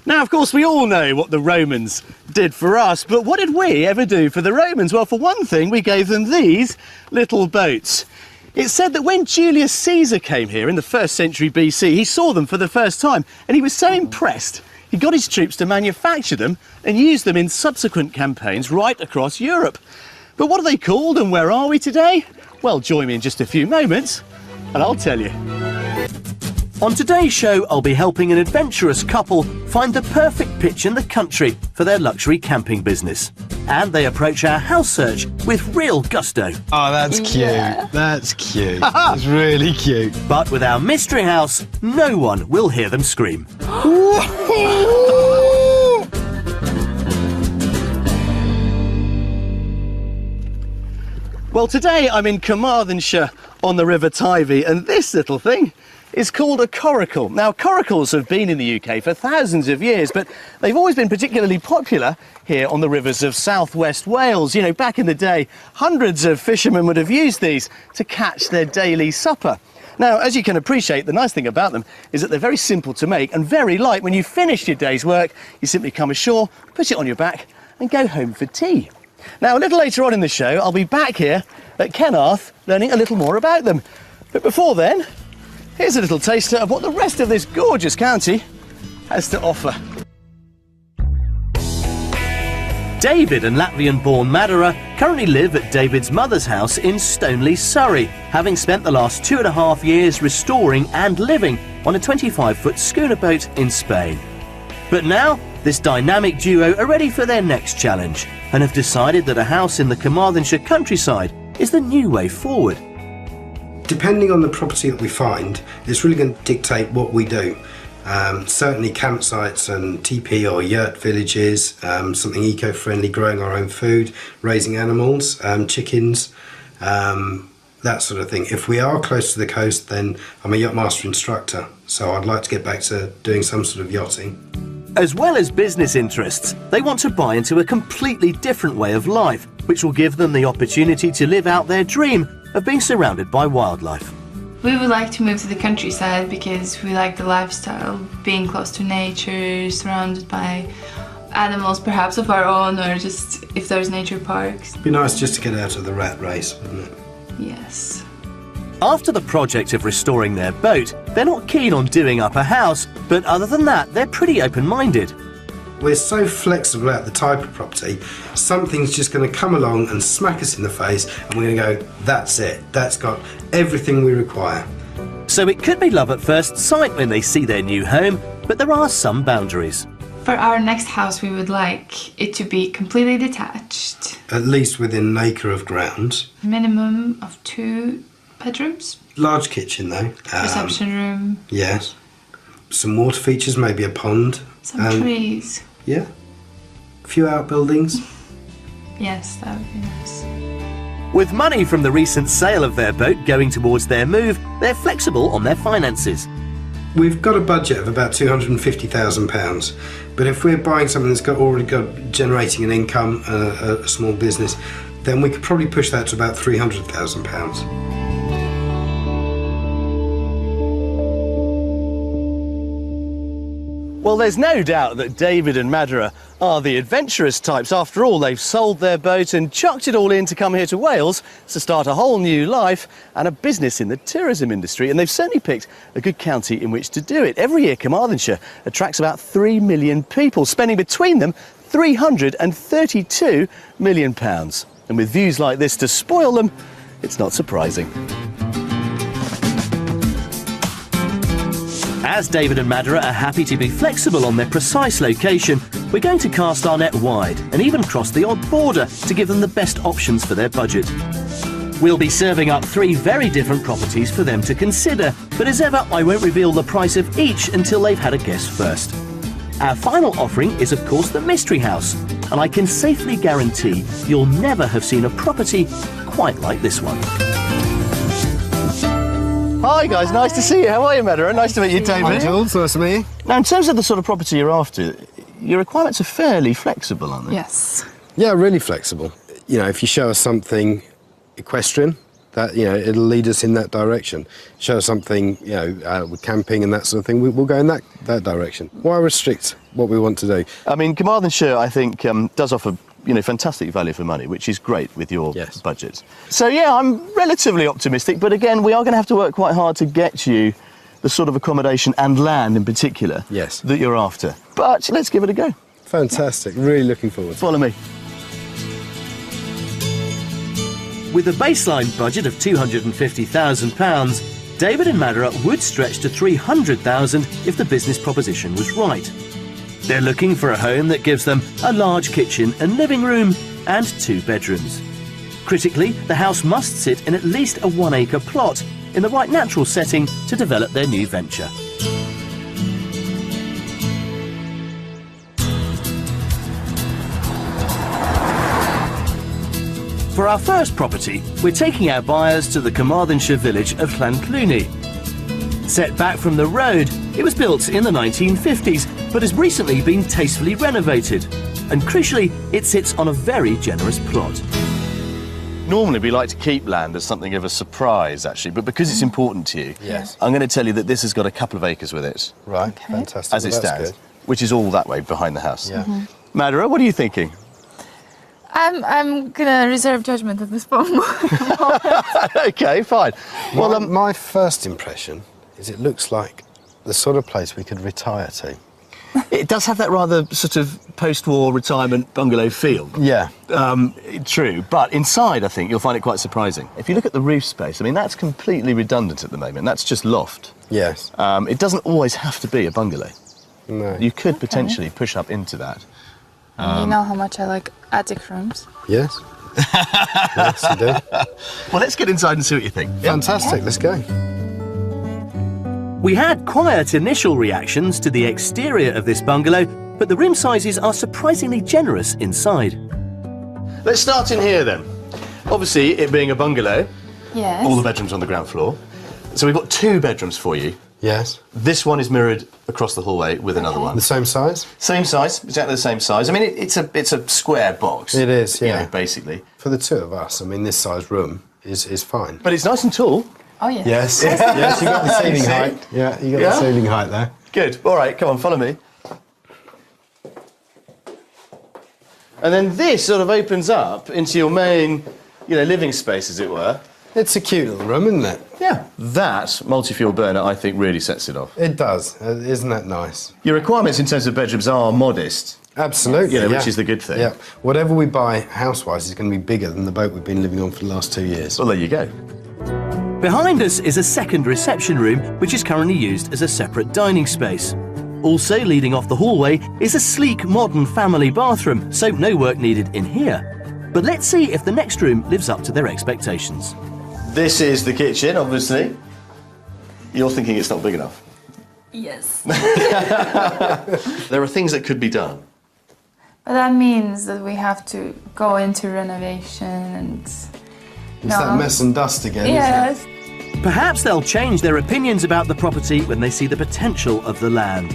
Now, of course, we all know what the Romans did for us, but what did we ever do for the Romans? Well, for one thing, we gave them these little boats. It's said that when Julius Caesar came here in the 1st century BC, he saw them for the first time, and he was so impressed, he got his troops to manufacture them and use them in subsequent campaigns right across Europe. But what are they called and where are we today? Well, join me in just a few moments and I'll tell you. On today's show, I'll be helping an adventurous couple find the perfect pitch in the country for their luxury camping business. And they approach our house search with real gusto. Oh, that's cute. Yeah. That's cute. That's really cute. But with our mystery house, no one will hear them scream. Well, today I'm in Carmarthenshire on the River Teivi, and this little thing is called a coracle. Now, coracles have been in the UK for thousands of years, but they've always been particularly popular here on the rivers of southwest Wales. You know, back in the day, hundreds of fishermen would have used these to catch their daily supper. Now, as you can appreciate, the nice thing about them is that they're very simple to make and very light. When you've finished your day's work, you simply come ashore, put it on your back and go home for tea. Now, a little later on in the show, I'll be back here at Carmarthenshire learning a little more about them. But before then, here's a little taster of what the rest of this gorgeous county has to offer. David and Latvian-born Madara currently live at David's mother's house in Stoneleigh, Surrey, having spent the last 2.5 years restoring and living on a 25-foot schooner boat in Spain. But now, this dynamic duo are ready for their next challenge and have decided that a house in the Carmarthenshire countryside is the new way forward. Depending on the property that we find, it's really going to dictate what we do. Certainly campsites and TP or yurt villages, something eco-friendly, growing our own food, raising animals, chickens, that sort of thing. If we are close to the coast, then I'm a yacht master instructor, so I'd like to get back to doing some sort of yachting. As well as business interests, they want to buy into a completely different way of life, which will give them the opportunity to live out their dream of being surrounded by wildlife. We would like to move to the countryside because we like the lifestyle, being close to nature, surrounded by animals perhaps of our own, or just if there's nature parks. It'd be nice just to get out of the rat race, wouldn't it? Yes. After the project of restoring their boat, they're not keen on doing up a house, but other than that, they're pretty open-minded. We're so flexible at the type of property, something's just going to come along and smack us in the face and we're going to go, that's it, that's got everything we require. So it could be love at first sight when they see their new home, but there are some boundaries. For our next house, we would like it to be completely detached. At least within an acre of ground. Minimum of 2 bedrooms. Large kitchen though. Reception room. Yes. Some water features, maybe a pond. Some trees. Yeah. A few outbuildings. Yes, that would be nice. With money from the recent sale of their boat going towards their move, they're flexible on their finances. We've got a budget of about £250,000, but if we're buying something that's already got generating an income, a small business, then we could probably push that to about £300,000. Well, there's no doubt that David and Madara are the adventurous types. After all, they've sold their boat and chucked it all in to come here to Wales to start a whole new life and a business in the tourism industry. And they've certainly picked a good county in which to do it. Every year, Carmarthenshire attracts about 3 million people, spending between them £332 million. And with views like this to spoil them, it's not surprising. As David and Madara are happy to be flexible on their precise location, we're going to cast our net wide and even cross the odd border to give them the best options for their budget. We'll be serving up 3 very different properties for them to consider, but as ever, I won't reveal the price of each until they've had a guess first. Our final offering is, of course, the Mystery House, and I can safely guarantee you'll never have seen a property quite like this one. Hi guys, nice to see you. How are you, Madara? Nice to meet you, David. Hi, Jules. Nice to meet you. Now, in terms of the sort of property you're after, your requirements are fairly flexible, aren't they? Yes. Yeah, really flexible. You know, if you show us something equestrian, that, you know, it'll lead us in that direction. Show us something, you know, with camping and that sort of thing. We'll go in that direction. Why restrict what we want to do? I mean, Carmarthenshire, I think, does offer, you know, fantastic value for money, which is great with your budget. So yeah, I'm relatively optimistic, but again, we are going to have to work quite hard to get you the sort of accommodation and land in particular that you're after. But let's give it a go. Fantastic. Really looking forward to it. Follow me. With a baseline budget of £250,000, David and Madara would stretch to £300,000 if the business proposition was right. They're looking for a home that gives them a large kitchen and living room and 2 bedrooms. Critically, the house must sit in at least a 1 acre plot in the right natural setting to develop their new venture. For our first property, we're taking our buyers to the Carmarthenshire village of Llanclwni. Set back from the road, it was built in the 1950s, but has recently been tastefully renovated. And crucially, it sits on a very generous plot. Normally we like to keep land as something of a surprise, actually, but because it's important to you, I'm going to tell you that this has got a couple of acres with it. Right, fantastic. As it stands, which is all that way behind the house. Yeah. Madara, what are you thinking? I'm gonna reserve judgment at this point. Okay, fine. Well, my first impression is it looks like the sort of place we could retire to. It does have that rather sort of post-war retirement bungalow feel. Yeah. True, but inside I think you'll find it quite surprising. If you look at the roof space, I mean, that's completely redundant at the moment. That's just loft. Yes. It doesn't always have to be a bungalow. No. You could potentially push up into that. You know how much I like attic rooms. Yes. Yes, you do. Well, let's get inside and see what you think. Fantastic, let's go. We had quiet initial reactions to the exterior of this bungalow, but the room sizes are surprisingly generous inside. Let's start in here then. Obviously, it being a bungalow, Yes. all the bedrooms on the ground floor. So we've got 2 bedrooms for you. Yes. This one is mirrored across the hallway with another one. The same size? Same size, exactly the same size. I mean, it's a square box. It is, you yeah. know, basically. For the 2 of us, I mean, this size room is fine. But it's nice and tall. Oh yes. Yes. Yes, you got the ceiling height. Yeah, you got the ceiling height there. Good. All right, come on, follow me. And then this sort of opens up into your main, you know, living space, as it were. It's a cute little room, isn't it? Yeah. That multi-fuel burner, I think, really sets it off. It does. Isn't that nice? Your requirements in terms of bedrooms are modest. Absolutely. You know, which is the good thing. Yeah. Whatever we buy house-wise is going to be bigger than the boat we've been living on for the last 2 years. Well, there you go. Behind us is a second reception room, which is currently used as a separate dining space. Also leading off the hallway is a sleek modern family bathroom, so no work needed in here. But let's see if the next room lives up to their expectations. This is the kitchen, obviously. You're thinking it's not big enough. Yes. There are things that could be done. But that means that we have to go into renovation and... It's that mess and dust again, Yes. isn't Perhaps they'll change their opinions about the property when they see the potential of the land.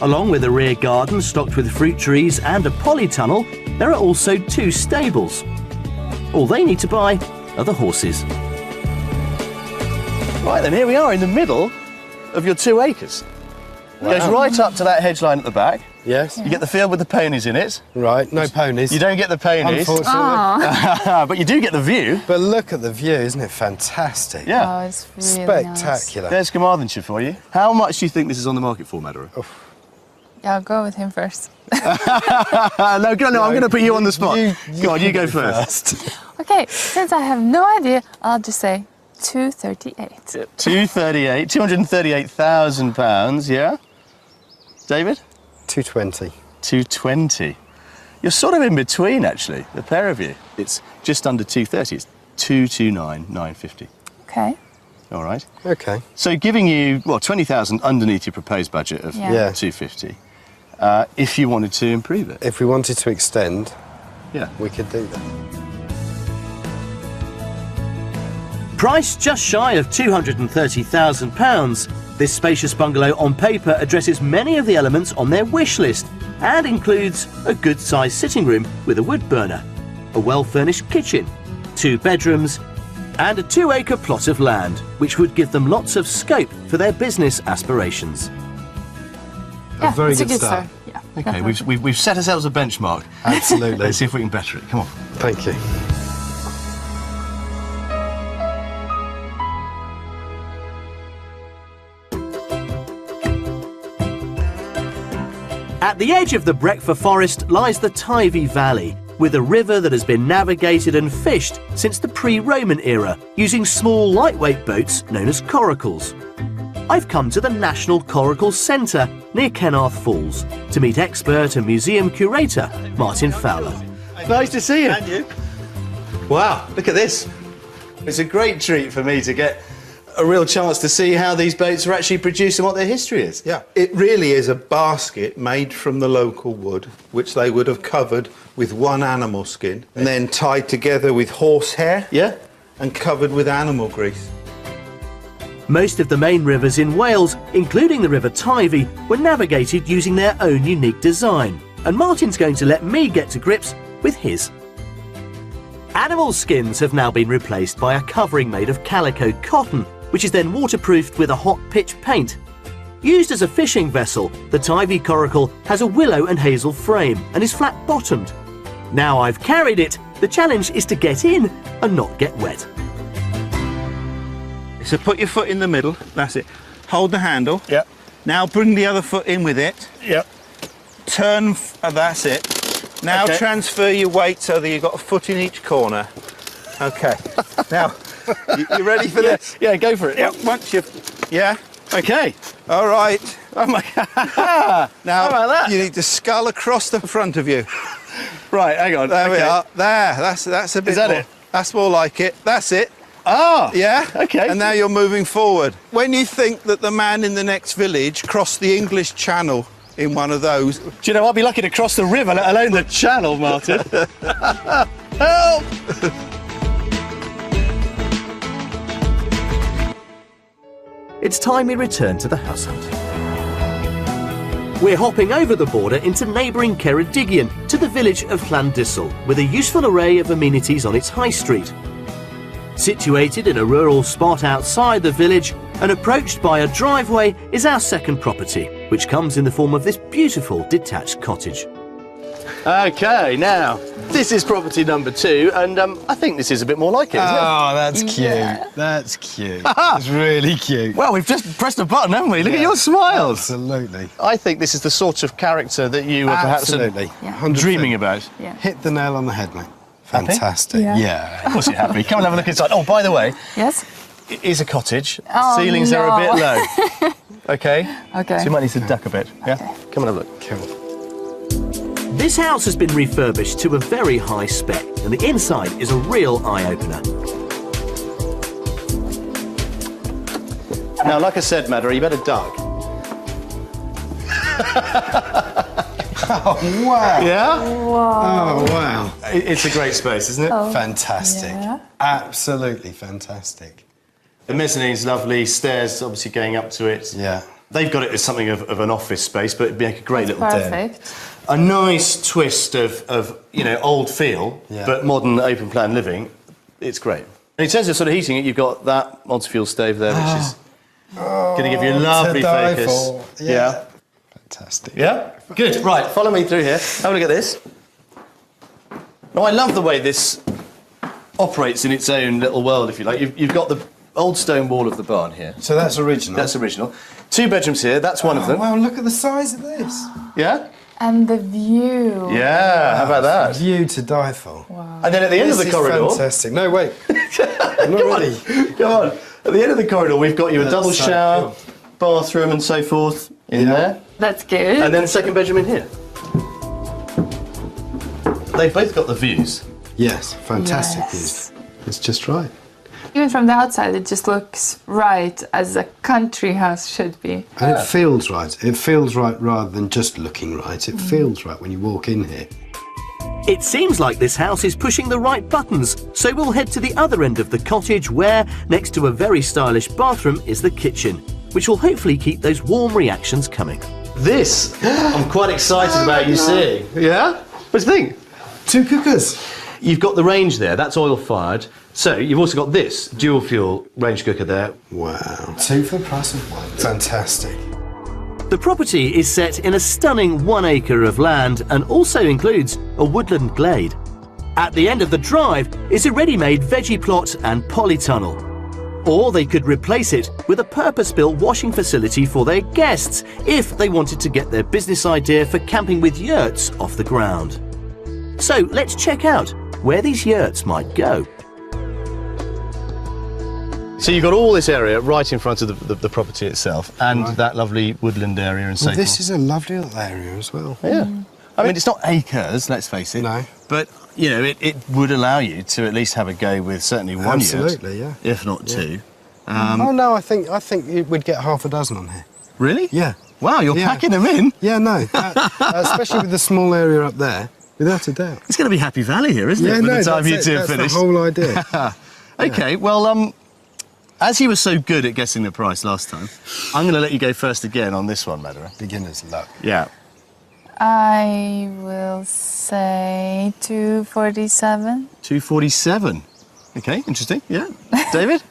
Along with a rear garden stocked with fruit trees and a polytunnel, there are also 2 stables. All they need to buy are the horses. Right then, here we are in the middle of your 2 acres. Wow. Goes right up to that hedge line at the back. it? Yes. You get the field with the ponies in it. Right, no ponies. You don't get the ponies, Unfortunately. but you do get the view. But look at the view, isn't it fantastic? Yeah. Oh, it's really nice. Spectacular. There's Carmarthenshire for you. How much do you think this is on the market for, Madara? Yeah, I'll go with him first. No, I'm going to put you on the spot. Go on, you go first. Okay, since I have no idea, I'll just say 238. 238,000 pounds, yeah? David? 220. 220. You're sort of in between, actually, the pair of you. It's just under 230. It's 229,950. Okay. All right. Okay. So giving you, well, 20,000 underneath your proposed budget of Yeah. 250, if you wanted to improve it. If we wanted to extend, Yeah. we could do that. Priced just shy of £230,000, this spacious bungalow on paper addresses many of the elements on their wish list and includes a good-sized sitting room with a wood burner, a well-furnished kitchen, 2 bedrooms, and a 2-acre plot of land, which would give them lots of scope for their business aspirations. A very it's a good start. Yeah. Okay, we've set ourselves a benchmark. Absolutely. Let's see if we can better it. Come on. Thank you. At the edge of the Breckfast Forest lies the Tyvi Valley, with a river that has been navigated and fished since the pre-Roman era, using small lightweight boats known as coracles. I've come to the National Coracle Centre near Kenarth Falls to meet expert and museum curator Martin Fowler. Nice to see you. And you? Wow, look at this. It's a great treat for me to get a real chance to see how these boats are actually produced and what their history is. Yeah, it really is a basket made from the local wood, which they would have covered with one animal skin and then tied together with horsehair. Yeah? And covered with animal grease. Most of the main rivers in Wales, including the River Tyvi, were navigated using their own unique design, and Martin's going to let me get to grips with his. Animal skins have now been replaced by a covering made of calico cotton, which is then waterproofed with a hot pitch paint. Used as a fishing vessel, the Tyvi coracle has a willow and hazel frame and is flat-bottomed. Now I've carried it, the challenge is to get in and not get wet. So put your foot in the middle, that's it. Hold the handle. Yep. Now bring the other foot in with it. Yep. Turn, that's it. Now Okay. transfer your weight so that you've got a foot in each corner. Okay. Now, you ready for this? Yeah, go for it. Yep. Once you've, yeah. Okay. All right. Oh my God. Now, How about that? you need to scull across the front of you. Right, hang on. There we Okay. are. There, that's a bit that more. it? That's more like it. That's it. Ah. Yeah? Okay. And now you're moving forward. When you think that the man in the next village crossed the English Channel in one of those, Do you know, I'll be lucky to cross the river, let alone the channel, Martin. Help! It's time we return to the house hunt. We're hopping over the border into neighbouring Ceredigion to the village of Llandyssil, with a useful array of amenities on its high street. Situated in a rural spot outside the village and approached by a driveway is our second property, which comes in the form of this beautiful detached cottage. Okay, now, this is property number 2, and I think this is a bit more like it, isn't it? Oh, that's cute. That's cute. It's really cute. Well, we've just pressed a button, haven't we? Look at your smiles. Absolutely. I think this is the sort of character that you were perhaps Absolutely. 100%. dreaming about. Yeah. Hit the nail on the head, mate. Happy? Fantastic. Yeah. Yeah. Of course you're happy. Come and have a look inside. Oh, by the way, Yes? it is a cottage. Oh, Ceilings are a no. bit low. Okay? Okay. So you might need to duck a bit. Yeah? Come and have a look. Cool. This house has been refurbished to a very high spec, and the inside is a real eye-opener. Now, like I said, Madra, you better duck. Oh, wow. Yeah? Oh, wow. It's a great space, isn't it? Fantastic. Yeah. Absolutely fantastic. The mezzanine's lovely, stairs obviously going up to it. Yeah. They've got it as something of an office space, but it'd make a great little den. Perfect. A nice twist of you know, old feel, Yeah. but modern open plan living. It's great. And in terms of sort of heating it, you've got that multi-fuel stove there, which is going to give you a lovely to die focus. for. Yeah. Fantastic. Yeah? Good. Right, follow me through here. Have a look at this. Now, I love the way this operates in its own little world, if you like. You've got the old stone wall of the barn here. So that's original. That's original. 2 bedrooms here, that's one of them. Wow, look at the size of this. Yeah? And the view. Yeah, how about that? View to die for. And then at the end of This the is corridor... fantastic. No, wait. I'm not ready. Come on. At the end of the corridor, we've got you a That's double so shower, cool. bathroom and so forth in Yeah. there. That's good. And then the second bedroom in here. They've both got the views. Yes, fantastic Yes. views. It's just right. Even from the outside, it just looks right, as a country house should be. And it feels right. It feels right rather than just looking right. It feels right when you walk in here. It seems like this house is pushing the right buttons, so we'll head to the other end of the cottage where, next to a very stylish bathroom, is the kitchen, which will hopefully keep those warm reactions coming. This, I'm quite excited about you seeing. Yeah? What do you think? 2 cookers. You've got the range there, that's oil fired. So you've also got this dual fuel range cooker there. Wow. 2 for the price of 1. Fantastic. The property is set in a stunning 1 acre of land and also includes a woodland glade. At the end of the drive is a ready-made veggie plot and polytunnel. Or they could replace it with a purpose-built washing facility for their guests if they wanted to get their business idea for camping with yurts off the ground. So let's check out where these yurts might go. So you've got all this area right in front of the property itself and Right. that lovely woodland area and so Well, forth. this is a lovely little area as well. Yeah. I mean, it's not acres, let's face it. No. But, you know, it would allow you to at least have a go with certainly one yurt. Absolutely, yeah. If not two. Oh no, I think we'd get half a dozen on here. Really? Yeah. Wow, you're Yeah. packing them in. Yeah, no. Especially with the small area up there, without a doubt. It's going to be Happy Valley here, isn't Yeah, it, by no, the time that's you it. two That's finish? the whole idea. Okay, well, as he was so good at guessing the price last time, I'm going to let you go first again on this one, Madara. Beginner's luck. Yeah. I will say 247. 247. Okay, interesting. Yeah. David?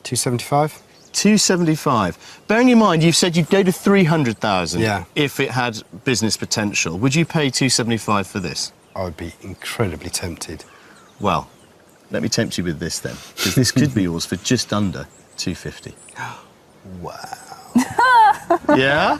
275. 275. Bearing in mind, you've said you'd go to 300,000 Yeah. if it had business potential. Would you pay 275 for this? I would be incredibly tempted. Well, let me tempt you with this then, because this could be yours for just under 250. Wow. Yeah?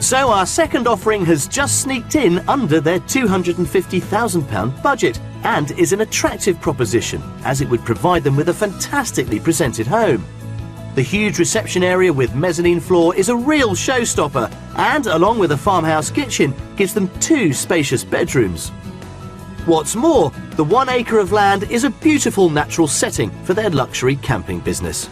So our second offering has just sneaked in under their £250,000 budget and is an attractive proposition as it would provide them with a fantastically presented home. The huge reception area with mezzanine floor is a real showstopper and, along with a farmhouse kitchen, gives them 2 spacious bedrooms. What's more, the 1 acre of land is a beautiful natural setting for their luxury camping business.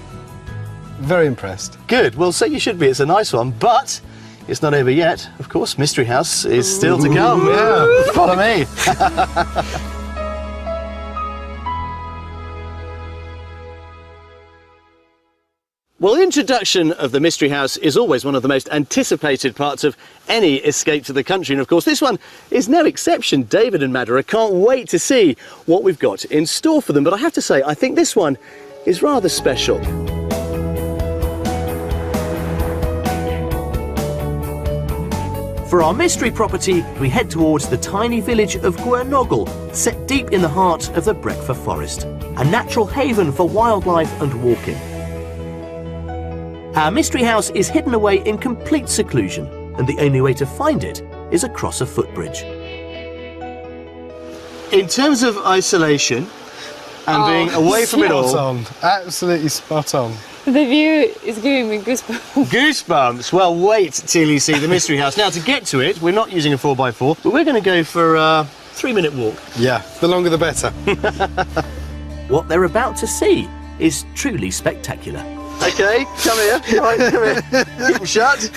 Very impressed. Good. Well, so you should be. It's a nice one, but it's not over yet. Of course, Mystery House is still to come. Yeah. Follow me. Well, the introduction of the Mystery House is always one of the most anticipated parts of any escape to the country. And of course, this one is no exception. David and Madara can't wait to see what we've got in store for them. But I have to say, I think this one is rather special. For our mystery property, we head towards the tiny village of Gwernoggle, set deep in the heart of the Breckfast Forest, a natural haven for wildlife and walking. Our mystery house is hidden away in complete seclusion, and the only way to find it is across a footbridge. In terms of isolation and being away from it Spot all, on. Absolutely spot on. The view is giving me goosebumps. goosebumps. Well, wait till you see the Mystery House. Now, to get to it, we're not using a 4x4, but we're going to go for a 3-minute walk. Yeah, the longer the better. What they're about to see is truly spectacular. Okay, come here. Right, come here. Keep them shut.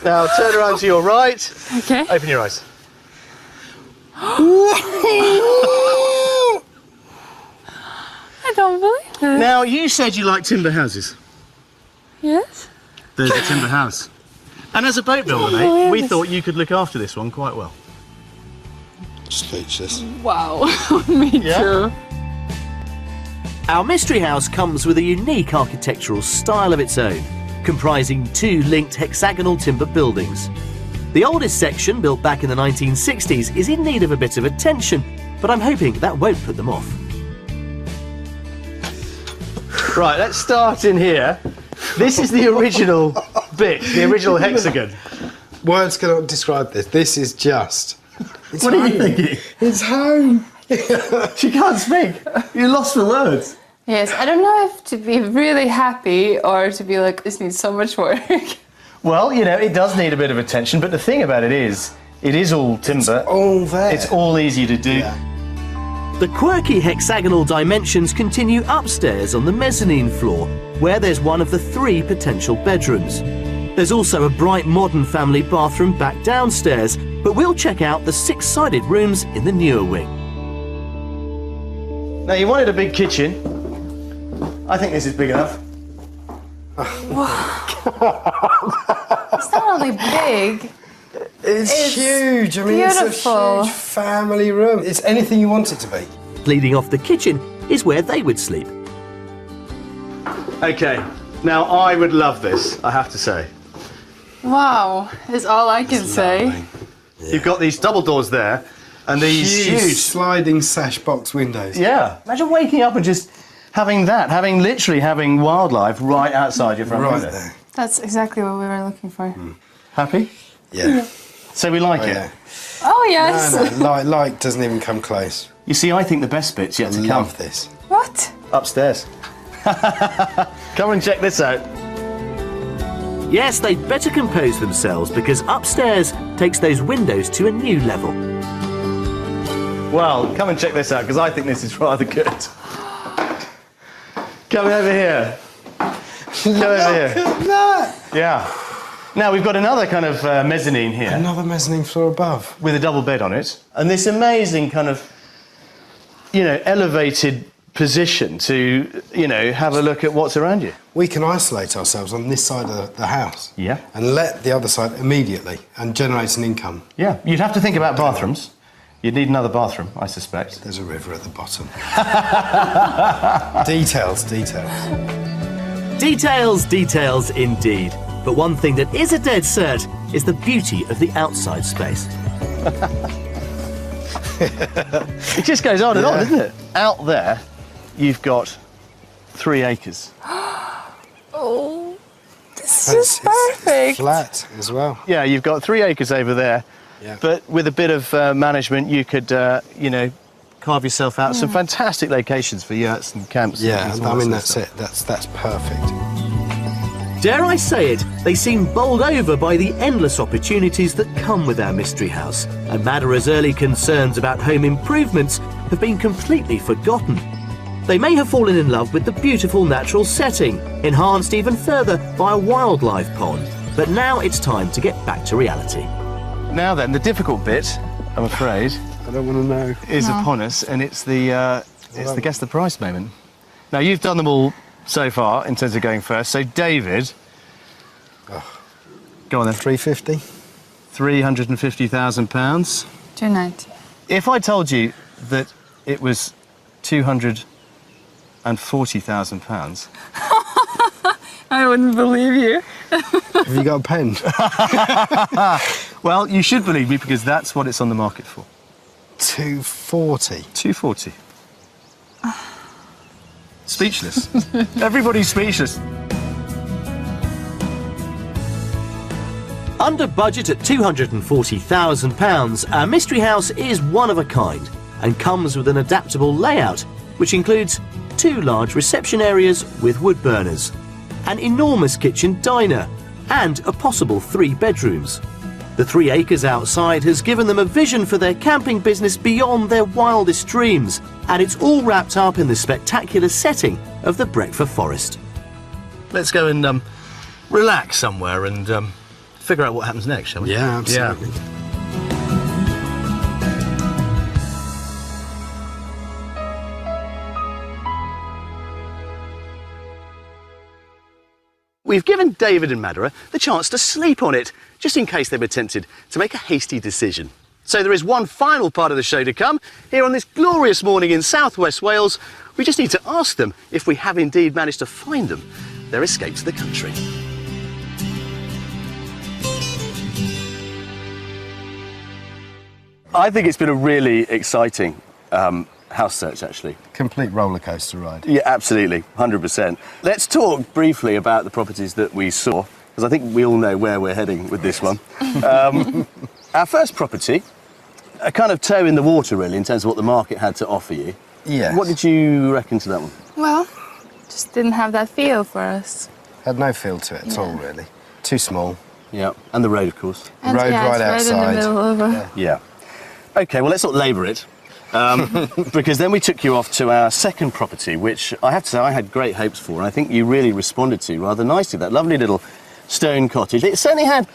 Now, turn around to your right. Okay. Open your eyes. I don't believe it. Now, you said you like timber houses. Yes? There's a timber house. And as a boat builder, mate, we thought you could look after this one quite well. Speechless. Wow. Me Yeah? too. Our mystery house comes with a unique architectural style of its own, comprising 2 linked hexagonal timber buildings. The oldest section, built back in the 1960s, is in need of a bit of attention, but I'm hoping that won't put them off. Right, let's start in here. This is the original bit, the original hexagon. Words cannot describe this. This is just... It's What are you home. thinking? It's home. She can't speak. You're lost for words. Yes, I don't know if to be really happy or to be like, this needs so much work. Well, you know, it does need a bit of attention, but the thing about it is all timber. All there. It's all easy to do. Yeah. The quirky hexagonal dimensions continue upstairs on the mezzanine floor, where there's one of the 3 potential bedrooms. There's also a bright modern family bathroom back downstairs, but we'll check out the 6-sided rooms in the newer wing. Now, you wanted a big kitchen. I think this is big enough. It's not only big, It's huge. I mean, it's beautiful. a huge family room. It's anything you want it to be. Leading off the kitchen is where they would sleep. Okay, now I would love this, I have to say. Wow, is all I can say. Lovely. You've got these double doors there, and these huge sliding sash box windows. Yeah. Imagine waking up and just literally having wildlife right outside your front Right window. there. That's exactly what we were looking for. Happy? Yeah. So we like Oh, it. yeah. Oh, yes. No, light doesn't even come close. You see, I think the best bit's yet to come. Love this. What? Upstairs. Come and check this out. Yes, they'd better compose themselves because upstairs takes those windows to a new level. Well, come and check this out, because I think this is rather good. Come over here. Come over here. Look at that! Yeah. Now, we've got another kind of mezzanine here Another mezzanine floor above. with a double bed on it. And this amazing kind of, elevated position to, have a look at what's around you. We can isolate ourselves on this side of the house. Yeah. And let the other side immediately and generate an income. Yeah. You'd have to think about bathrooms. You'd need another bathroom, I suspect. There's a river at the bottom. Details. Details indeed. But one thing that is a dead cert is the beauty of the outside space. It just goes on and on, Yeah. doesn't it? Out there, you've got 3 acres. Oh, this It's is perfect. flat as well. Yeah, you've got 3 acres over there. Yeah. But with a bit of management, you could, carve yourself out some fantastic locations for yurts and camps. Yeah, and all I mean, that sort that's of stuff. it. That's perfect. Dare I say it, they seem bowled over by the endless opportunities that come with our mystery house, and Madeira's early concerns about home improvements have been completely forgotten. They may have fallen in love with the beautiful natural setting, enhanced even further by a wildlife pond, but now it's time to get back to reality. Now then, the difficult bit, I'm afraid, I don't want to know. is upon us, and it's the guess the price moment. Now, you've done them all so far in terms of going first. So, David, go on then. 350. £350,000. 290. If I told you that it was £240,000, I wouldn't believe you. Have you got a pen? well, you should believe me because that's what it's on the market for. 240. 240. Speechless. Everybody's speechless. Under budget at £240,000, our mystery house is one of a kind and comes with an adaptable layout, which includes 2 large reception areas with wood burners, an enormous kitchen diner, and a possible 3 bedrooms. The 3 acres outside has given them a vision for their camping business beyond their wildest dreams, and it's all wrapped up in the spectacular setting of the Breckfast Forest. Let's go and relax somewhere and figure out what happens next, shall we? Yeah, absolutely. We've given David and Madeira the chance to sleep on it, just in case they were tempted to make a hasty decision. So there is one final part of the show to come. Here on this glorious morning in southwest Wales, we just need to ask them if we have indeed managed to find them their escape to the country. I think it's been a really exciting house search, actually. Complete roller coaster ride. Yeah, absolutely, 100%. Let's talk briefly about the properties that we saw, because I think we all know where we're heading with this one. Our first property, a kind of toe in the water, really, in terms of what the market had to offer you. Yes. What did you reckon to that one? Well, just didn't have that feel for us. Had no feel to it at all, really. Too small. Yeah, and the road, of course. And Road yeah, right it's right outside. in the middle of a... Yeah. OK, well, let's not labour it. Because then we took you off to our second property, which I have to say I had great hopes for, and I think you really responded to rather nicely. That lovely little stone cottage. It certainly had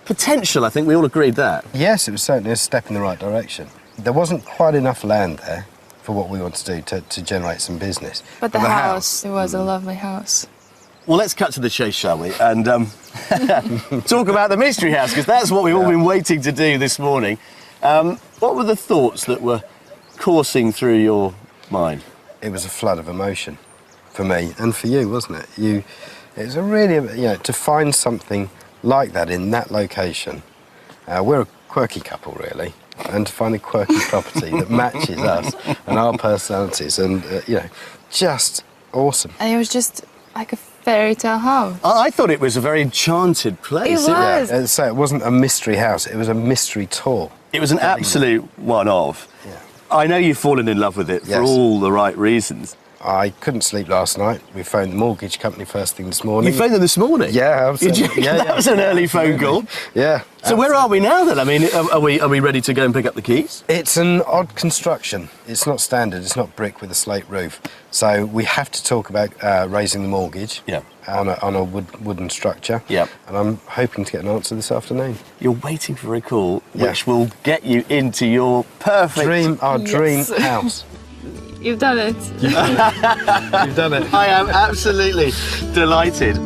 potential, I think we all agreed that. Yes, it was certainly a step in the right direction. There wasn't quite enough land there for what we wanted to do to generate some business. But the house, it was a lovely house. Well, let's cut to the chase, shall we? And talk about the Mystery House, because that's what we've all been waiting to do this morning. What were the thoughts that were coursing through your mind? It was a flood of emotion for me and for you, wasn't it? It was a really, to find something like that in that location. We're a quirky couple, really, and to find a quirky property that matches us and our personalities, and just awesome. And it was just like a fairy tale house. I thought it was a very enchanted place. It was. Yeah, so it wasn't a mystery house; it was a mystery tour. It was an absolute one-of. Yeah. I know you've fallen in love with it for Yes. all the right reasons. I couldn't sleep last night. We phoned the mortgage company first thing this morning. You phoned them this morning? Yeah, absolutely. That was an early phone call. Yeah. So where are we now then? I mean, are we ready to go and pick up the keys? It's an odd construction. It's not standard. It's not brick with a slate roof. So we have to talk about raising the mortgage. Yeah. On a wooden structure. Yeah. And I'm hoping to get an answer this afternoon. You're waiting for a call Yeah. which will get you into your perfect... Dream house. You've done it. You've done it. I am absolutely delighted.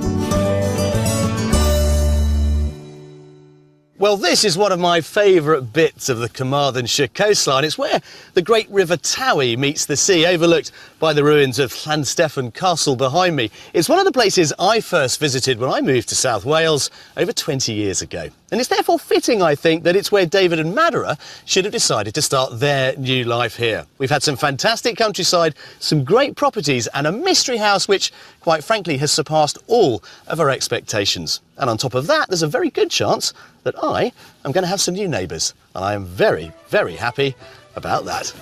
Well, this is one of my favourite bits of the Carmarthenshire coastline. It's where the great River Towie meets the sea, overlooked by the ruins of Llanstefan Castle behind me. It's one of the places I first visited when I moved to South Wales over 20 years ago. And it's therefore fitting, I think, that it's where David and Madara should have decided to start their new life here. We've had some fantastic countryside, some great properties, and a mystery house which, quite frankly, has surpassed all of our expectations. And on top of that, there's a very good chance that I am going to have some new neighbours. And I am very, very happy about that.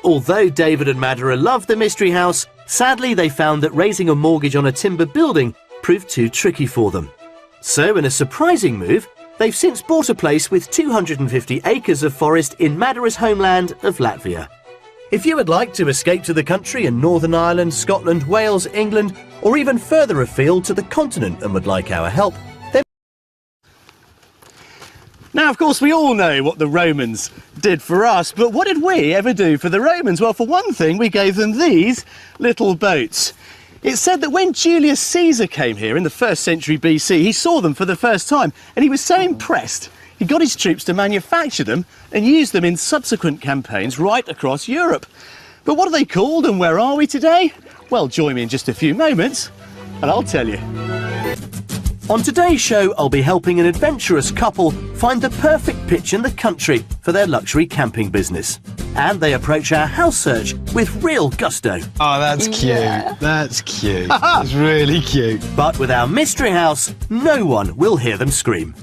Although David and Madara loved the mystery house, sadly they found that raising a mortgage on a timber building proved too tricky for them. So, in a surprising move, they've since bought a place with 250 acres of forest in Madara's homeland of Latvia. If you would like to escape to the country in Northern Ireland, Scotland, Wales, England, or even further afield to the continent and would like our help, then... Now, of course, we all know what the Romans did for us, but what did we ever do for the Romans? Well, for one thing, we gave them these little boats. It's said that when Julius Caesar came here in the 1st century BC, he saw them for the first time, and he was so impressed, he got his troops to manufacture them and use them in subsequent campaigns right across Europe. But what are they called and where are we today? Well, join me in just a few moments and I'll tell you. On today's show, I'll be helping an adventurous couple find the perfect pitch in the country for their luxury camping business. And they approach our house search with real gusto. Oh, that's cute. Yeah. That's cute. It's really cute. But with our mystery house, no one will hear them scream.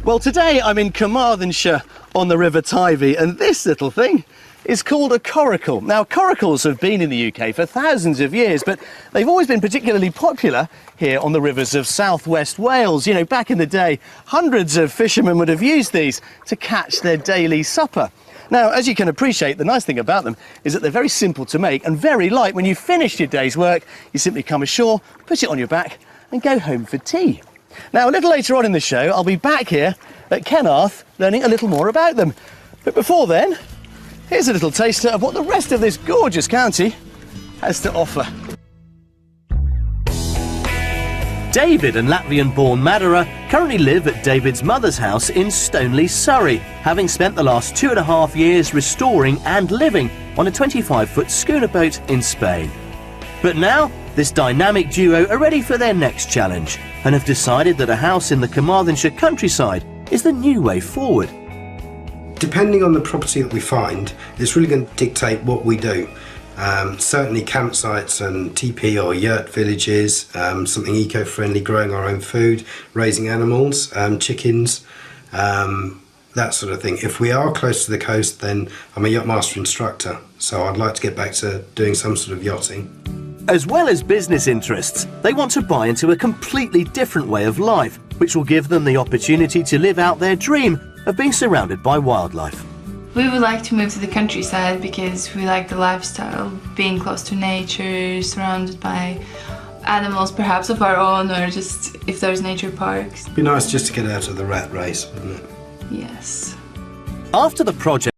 Well, today I'm in Carmarthenshire on the River Tyvi, and this little thing is called a coracle. Now, coracles have been in the UK for thousands of years, but they've always been particularly popular here on the rivers of southwest Wales. You know, back in the day, hundreds of fishermen would have used these to catch their daily supper. Now, as you can appreciate, the nice thing about them is that they're very simple to make and very light. When you've finished your day's work, you simply come ashore, put it on your back and go home for tea. Now, a little later on in the show, I'll be back here at Carmarth learning a little more about them. But before then, here's a little taster of what the rest of this gorgeous county has to offer. David and Latvian-born Madara currently live at David's mother's house in Stoneleigh, Surrey, having spent the last 2.5 years restoring and living on a 25-foot schooner boat in Spain. But now, this dynamic duo are ready for their next challenge and have decided that a house in the Carmarthenshire countryside is the new way forward. Depending on the property that we find, it's really going to dictate what we do. Certainly campsites and TP or yurt villages, something eco-friendly, growing our own food, raising animals, chickens, that sort of thing. If we are close to the coast, then I'm a yacht master instructor, so I'd like to get back to doing some sort of yachting. As well as business interests, they want to buy into a completely different way of life, which will give them the opportunity to live out their dream of being surrounded by wildlife. We would like to move to the countryside because we like the lifestyle, being close to nature, surrounded by animals perhaps of our own, or just if there's nature parks. It'd be nice just to get out of the rat race, wouldn't it? Yes. After the project